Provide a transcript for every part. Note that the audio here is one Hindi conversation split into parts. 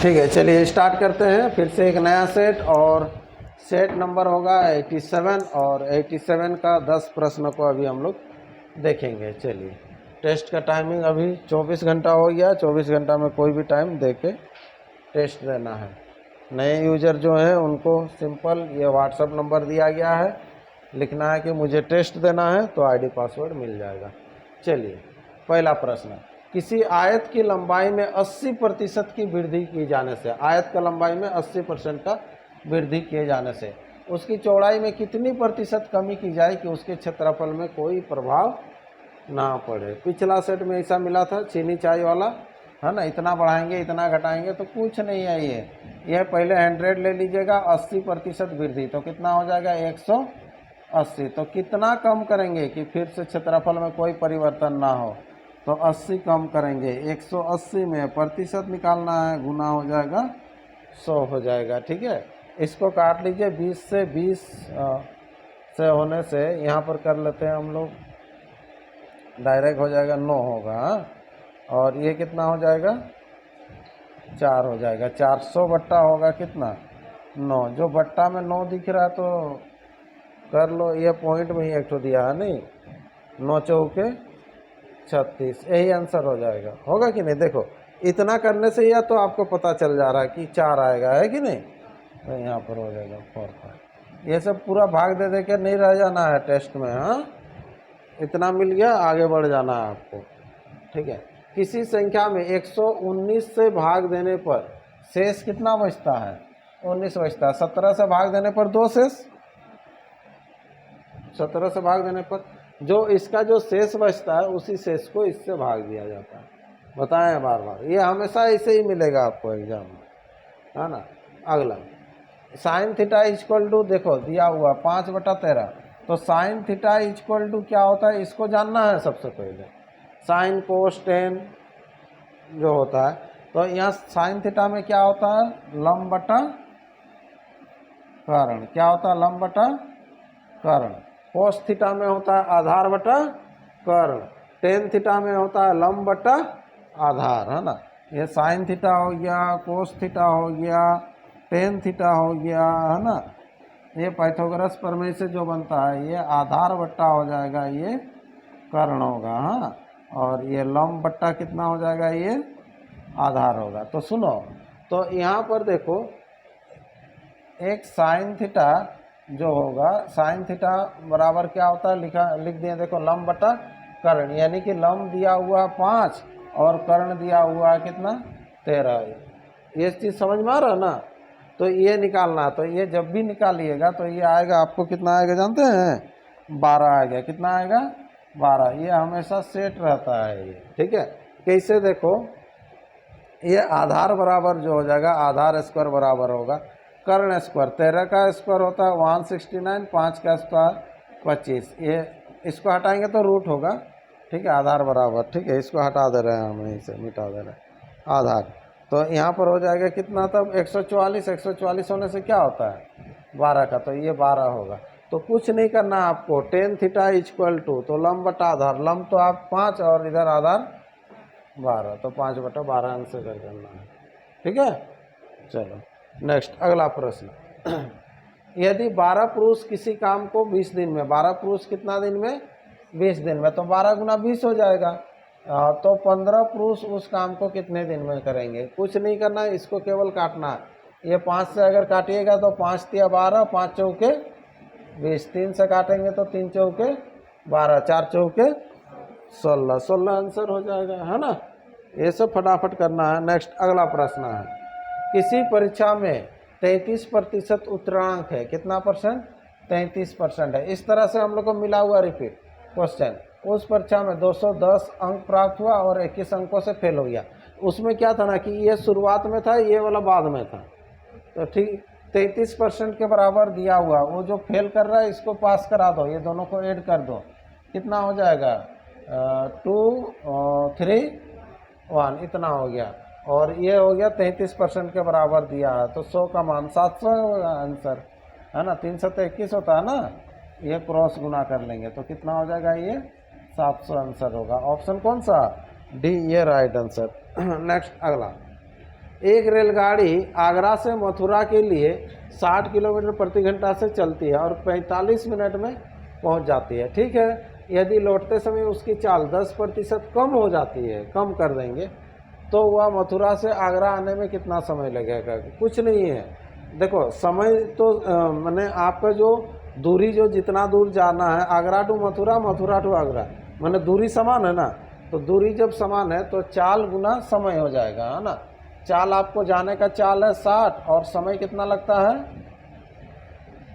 ठीक है, चलिए स्टार्ट करते हैं फिर से एक नया सेट। और सेट नंबर होगा 87 और 87 का 10 प्रश्न को अभी हम लोग देखेंगे। चलिए, टेस्ट का टाइमिंग अभी 24 घंटा हो गया। 24 घंटा में कोई भी टाइम दे के टेस्ट देना है। नए यूजर जो हैं उनको सिंपल ये व्हाट्सअप नंबर दिया गया है, लिखना है कि मुझे टेस्ट देना है तो आईडी पासवर्ड मिल जाएगा। चलिए, पहला प्रश्न, किसी आयत की लंबाई में 80% की वृद्धि की जाने से, आयत का लंबाई में 80% का वृद्धि किए जाने से उसकी चौड़ाई में कितनी प्रतिशत कमी की जाए कि उसके क्षेत्रफल में कोई प्रभाव ना पड़े। पिछला सेट में ऐसा मिला था चीनी चाय वाला, है ना, इतना बढ़ाएंगे इतना घटाएंगे तो कुछ नहीं है। ये पहले 100 ले लीजिएगा, 80% वृद्धि तो कितना हो जाएगा 180। तो कितना कम करेंगे कि फिर से क्षेत्रफल में कोई परिवर्तन ना हो, तो 80 कम करेंगे। 180 में प्रतिशत निकालना है, गुना हो जाएगा 100 हो जाएगा। ठीक है, इसको काट लीजिए। 20 से 20 से होने से यहाँ पर कर लेते हैं हम लोग, डायरेक्ट हो जाएगा 9 होगा। और ये कितना हो जाएगा 4 हो जाएगा। 400 बट्टा होगा कितना 9। जो बट्टा में 9 दिख रहा है तो कर लो, ये पॉइंट में ही एक तो दिया है नहीं, 9 चौके 36, यही आंसर हो जाएगा। होगा कि नहीं? देखो, इतना करने से या तो आपको पता चल जा रहा है कि 4 आएगा, है कि नहीं? तो यहाँ पर हो जाएगा 4। ये सब पूरा भाग दे दे के नहीं रह जाना है टेस्ट में। हाँ, इतना मिल गया, आगे बढ़ जाना है आपको। ठीक है, किसी संख्या में 119 से भाग देने पर शेष कितना बचता है? 19 बचता है। 17 से भाग देने पर 2 शेष, 17 से भाग देने पर जो इसका जो शेष बचता है उसी शेष को इससे भाग दिया जाता है। बताएं बार बार, ये हमेशा ऐसे ही मिलेगा आपको एग्जाम में, है ना। अगला, साइन थीटा इक्वल टू, देखो दिया हुआ 5/13, तो साइन थीटा इक्वल टू क्या होता है इसको जानना है सबसे पहले। साइन कोस टेन जो होता है, तो यहाँ साइन थीटा में क्या होता है? लंब बटा कर्ण। क्या होता है? लंब बटा कर्ण। कोस थीटा में होता है आधार बटा कर्ण। टेन थीटा में होता है लंब बटा आधार, है ना। ये साइन थीटा हो गया, कोस थीटा हो गया, टेन थीटा हो गया, है ना। ये पाइथागोरस प्रमेय से जो बनता है ये आधार बट्टा हो जाएगा, ये कर्ण होगा। हाँ, और ये लंब बट्टा कितना हो जाएगा? ये आधार होगा। तो सुनो, तो यहाँ पर देखो, एक साइन थीटा जो होगा, साइन थीटा बराबर क्या होता है, लिख दिए, देखो लंब बटा कर्ण, यानी कि लंब दिया हुआ 5 और कर्ण दिया हुआ कितना 13। ये चीज़ समझ में आ रहा है ना। तो ये निकालना, तो ये जब भी निकालिएगा तो ये आएगा आपको कितना आएगा जानते हैं? 12 आएगा। कितना आएगा? 12। ये हमेशा सेट रहता है ये। ठीक है, कैसे? देखो, ये आधार बराबर जो हो जाएगा, आधार स्क्वायर बराबर होगा कर्ण स्क्वायर। 13 का स्क्वायर होता है 169, 5 का स्क्वायर 25। ये इसको हटाएंगे तो रूट होगा। ठीक है, आधार बराबर, ठीक है, इसको हटा दे रहे हैं हम, यहीं से मिटा दे रहे हैं आधार। तो यहाँ पर हो जाएगा कितना तब? 144। 144 होने से क्या होता है 12 का, तो ये 12 होगा। तो कुछ नहीं करना आपको, टेन थीटा इक्वल टू, तो लंब बटा आधार, लंब तो आप 5 और इधर आधार 12, तो 5/12 आंसर कर करना है। ठीक है, चलो नेक्स्ट, अगला प्रश्न। यदि 12 पुरुष किसी काम को 20 दिन में, 12 पुरुष कितना दिन में? 20 दिन में, तो 12 गुना 20 हो जाएगा। तो 15 पुरुष उस काम को कितने दिन में करेंगे? कुछ नहीं करना है, इसको केवल काटना है। ये 5 से अगर काटिएगा तो 5 तिया 12, 5 चौके 20, 3 से काटेंगे तो 3 चौके 12, 4 चौके 16, 16 आंसर हो जाएगा, है ना। ये सब फटाफट करना है। नेक्स्ट, अगला प्रश्न है, किसी परीक्षा में 33% उत्तीर्णांक है। कितना परसेंट? 33% है। इस तरह से हम लोग को मिला हुआ रिपीट क्वेश्चन, उस परीक्षा में 210 अंक प्राप्त हुआ और 21 अंकों से फेल हो गया। उसमें क्या था ना कि ये शुरुआत में था, ये वाला बाद में था। तो ठीक 33% के बराबर दिया हुआ, वो जो फेल कर रहा है इसको पास करा दो, ये दोनों को ऐड कर दो, कितना हो जाएगा 2 3 1, इतना हो गया। और ये हो गया 33% के बराबर दिया है, तो 100 का मान 700 होगा आंसर, है ना। 300 तो 21 होता है ना, ये क्रॉस गुना कर लेंगे तो कितना हो जाएगा? ये 700 आंसर होगा। ऑप्शन कौन सा? डी, ये राइट आंसर। नेक्स्ट, अगला, एक रेलगाड़ी आगरा से मथुरा के लिए 60 किलोमीटर प्रति घंटा से चलती है और 45 मिनट में पहुंच जाती है। ठीक है, यदि लौटते समय उसकी चाल 10% कम हो जाती है, कम कर देंगे, तो वह मथुरा से आगरा आने में कितना समय लगेगा? कुछ नहीं है। देखो समय तो मैंने आपका जो दूरी, जो जितना दूर जाना है आगरा टू मथुरा, मथुरा टू आगरा, मैंने दूरी समान है ना, तो दूरी जब समान है तो चाल गुना समय हो जाएगा, है ना। चाल आपको जाने का चाल है 60 और समय कितना लगता है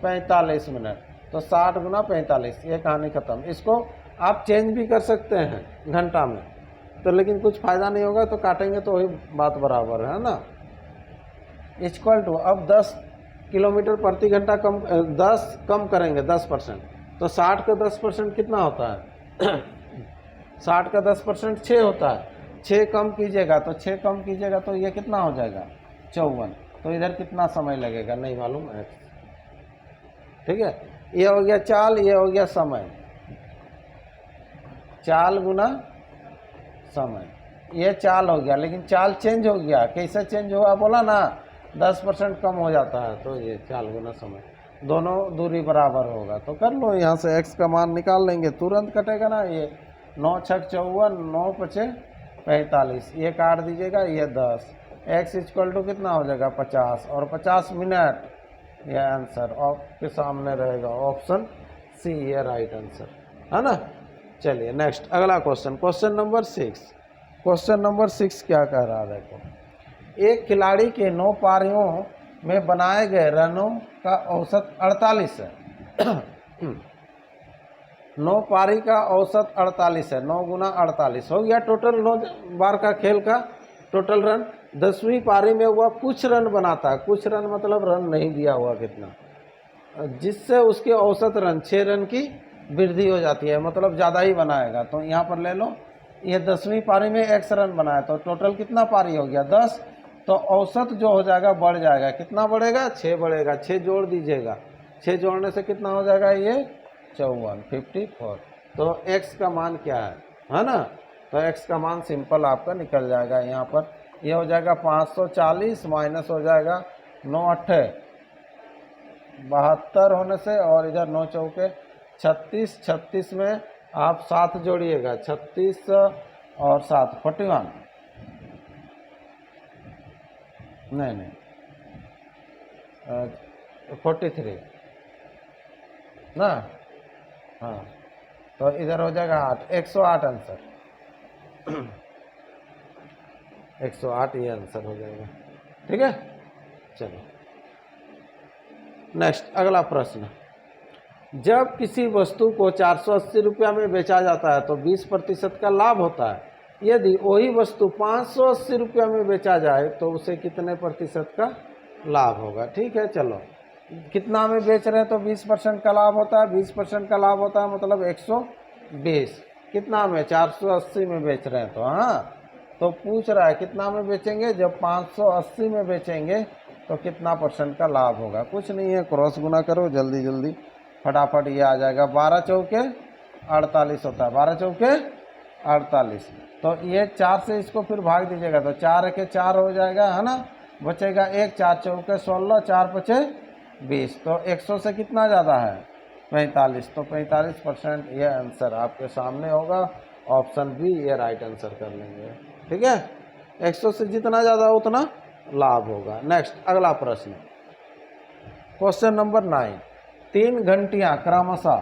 45 मिनट, तो 60 गुना 45, ये कहानी खत्म। इसको आप चेंज भी कर सकते हैं घंटा में, तो लेकिन कुछ फ़ायदा नहीं होगा, तो काटेंगे तो वही बात बराबर है ना। इक्वल टू, अब 10 किलोमीटर प्रति घंटा कम, 10 कम करेंगे 10%, तो 60 का 10% कितना होता है 60 का 10% 6 होता है। 6 कम कीजिएगा तो 6 कम कीजिएगा तो ये कितना हो जाएगा 54, तो इधर कितना समय लगेगा नहीं मालूम है। ठीक है, ये हो गया चाल, ये हो गया समय, चाल गुना समय, ये चाल हो गया। लेकिन चाल चेंज हो गया, कैसे चेंज हुआ बोला ना, 10% कम हो जाता है, तो ये चाल गुना समय, दोनों दूरी बराबर होगा। तो कर लो, यहाँ से x का मान निकाल लेंगे, तुरंत कटेगा ना। ये 9 छक 54, 9 पचे 45, ये काट दीजिएगा, ये 10, x इक्वल टू कितना हो जाएगा 50 और 50 मिनट, ये आंसर आपके सामने रहेगा, ऑप्शन सी ये राइट आंसर है ना। चलिए नेक्स्ट, अगला question, question number 6। Question number 6 क्या कह रहा है देखो, एक खिलाड़ी के 9 पारियों में बनाए गए रनों का औसत 48 है 9 पारी का औसत 48 है, 9 गुना 48 हो गया टोटल 9 बार का खेल का टोटल रन। 10वीं पारी में वह कुछ रन बनाता है, कुछ रन मतलब रन नहीं दिया हुआ कितना, जिससे उसके औसत रन 6 रन की वृद्धि हो जाती है, मतलब ज़्यादा ही बनाएगा। तो यहाँ पर ले लो, ये 10वीं पारी में x रन बनाया, तो टोटल कितना पारी हो गया 10, तो औसत जो हो जाएगा बढ़ जाएगा, कितना बढ़ेगा 6 बढ़ेगा, 6 जोड़ दीजिएगा, 6 जोड़ने से कितना हो जाएगा ये 54, 54। तो x का मान क्या है ना, तो x का मान सिंपल आपका निकल जाएगा। यहाँ पर ये हो जाएगा 540 माइनस हो जाएगा 9 अट्ठे 72 होने से, और इधर 9 चौके 36, 36 में आप 7 जोड़िएगा, 36 और 7 41, नहीं 43 ना, हाँ, तो इधर हो जाएगा 8, 108 आंसर 108 ये आंसर हो जाएगा। ठीक है, चलो नेक्स्ट, अगला प्रश्न, जब किसी वस्तु को 480 रुपया में बेचा जाता है तो 20% का लाभ होता है। यदि वही वस्तु 580 रुपया में बेचा जाए तो उसे कितने प्रतिशत का लाभ होगा? ठीक है, चलो कितना में बेच रहे हैं तो 20% का लाभ होता है, 20% का लाभ होता है मतलब 120, कितना में 480 में बेच रहे हैं, तो हाँ, तो पूछ रहा है कितना में बेचेंगे, जब 580 में बेचेंगे तो कितना % का लाभ होगा। कुछ नहीं है, क्रॉस गुना करो जल्दी जल्दी फटाफट ये आ जाएगा, 12 चौके 48 होता है, 12 चौके 48, तो ये 4 से इसको फिर भाग दीजिएगा तो 4 के 4 हो जाएगा, है ना, बचेगा 1, 4 चौके 16, 4 पचे 20, तो 100 से कितना ज़्यादा है 45, तो 45% ये आंसर आपके सामने होगा, ऑप्शन बी ये राइट आंसर कर लेंगे। ठीक है, 100 से जितना ज़्यादा उतना लाभ होगा। नेक्स्ट, अगला प्रश्न, क्वेश्चन नंबर 9। 3 घंटियाँ क्रमशः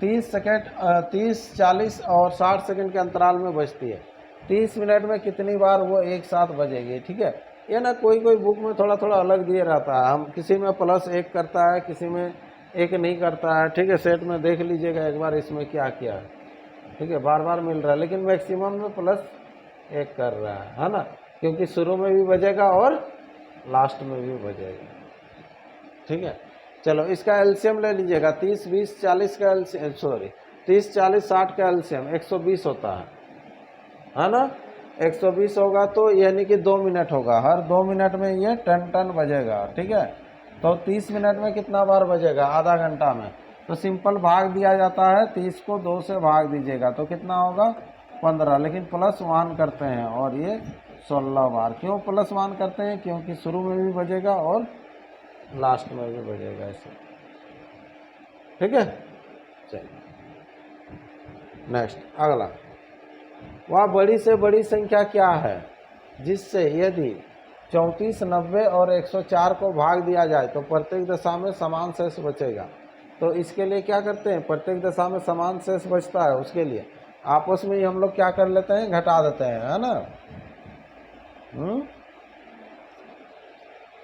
30 सेकेंड 30, 40 और 60 सेकेंड के अंतराल में बजती है। 30 मिनट में कितनी बार वो एक साथ बजेगी? ठीक है, ये ना कोई कोई बुक में थोड़ा थोड़ा अलग दिया रहता है, हम किसी में +1 करता है, किसी में 1 नहीं करता है। ठीक है, सेट में देख लीजिएगा एक बार इसमें क्या किया है। ठीक है, बार बार मिल रहा है, लेकिन मैक्सिमम में +1 कर रहा है ना, क्योंकि शुरू में भी बजेगा और लास्ट में भी बजेगा। ठीक है, चलो इसका एलसीएम ले लीजिएगा, 30, 20, 40 का एलसीएम, सॉरी 30, 40, 60 का एलसीएम 120 होता है ना, 120 होगा तो यानी कि 2 मिनट होगा, हर 2 मिनट में ये टन बजेगा। ठीक है, तो 30 मिनट में कितना बार बजेगा? आधा घंटा में, तो सिंपल भाग दिया जाता है, 30 को 2 से भाग दीजिएगा तो कितना होगा 15, लेकिन +1 करते हैं और ये 16 बार। क्यों +1 करते हैं? क्योंकि शुरू में भी बजेगा और लास्ट में भी बजेगा ऐसे। ठीक है, चलिए नेक्स्ट अगला। वह बड़ी से बड़ी संख्या क्या है जिससे यदि 34, 90 और 104 को भाग दिया जाए तो प्रत्येक दशा में समान शेष बचेगा। तो इसके लिए क्या करते हैं? प्रत्येक दशा में समान शेष बचता है, उसके लिए आपस में ही हम लोग क्या कर लेते हैं? घटा देते हैं, है ना।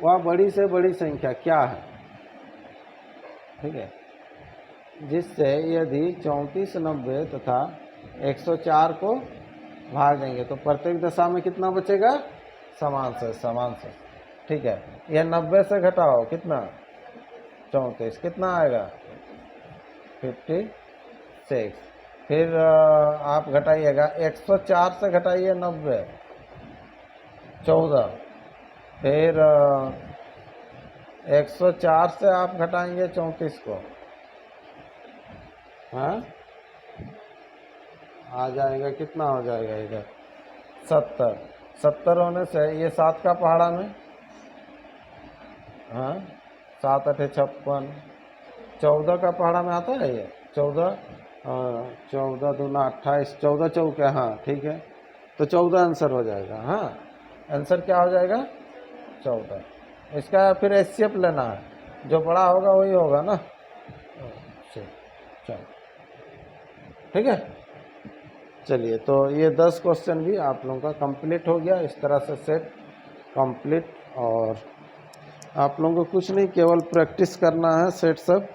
वह बड़ी से बड़ी संख्या क्या है, ठीक है, जिससे यदि 34, 90 तथा 104 को भाग देंगे तो प्रत्येक दशा में कितना बचेगा? समान शेष, समान शेष। ठीक है, यह 90 से घटाओ कितना? 34, कितना आएगा? 56। फिर आप घटाइएगा 104 से घटाइए 90, 14। फिर 104 से आप घटाएंगे 34 को, हाँ आ जाएगा, कितना हो जाएगा इधर? 70। 70 होने से ये 7 का पहाड़ा में, हाँ 7 8 56। 14 का पहाड़ा में आता है ये 14, 14 दूना 28, 14 चौके, हाँ ठीक है, तो 14 आंसर हो जाएगा। हाँ आंसर क्या हो जाएगा? 14। इसका फिर एचसीएफ लेना है, जो बड़ा होगा वही होगा ना। चलो ठीक है, चलिए तो ये 10 क्वेश्चन भी आप लोगों का कंप्लीट हो गया। इस तरह से सेट कंप्लीट, और आप लोगों को कुछ नहीं, केवल प्रैक्टिस करना है सेट सब।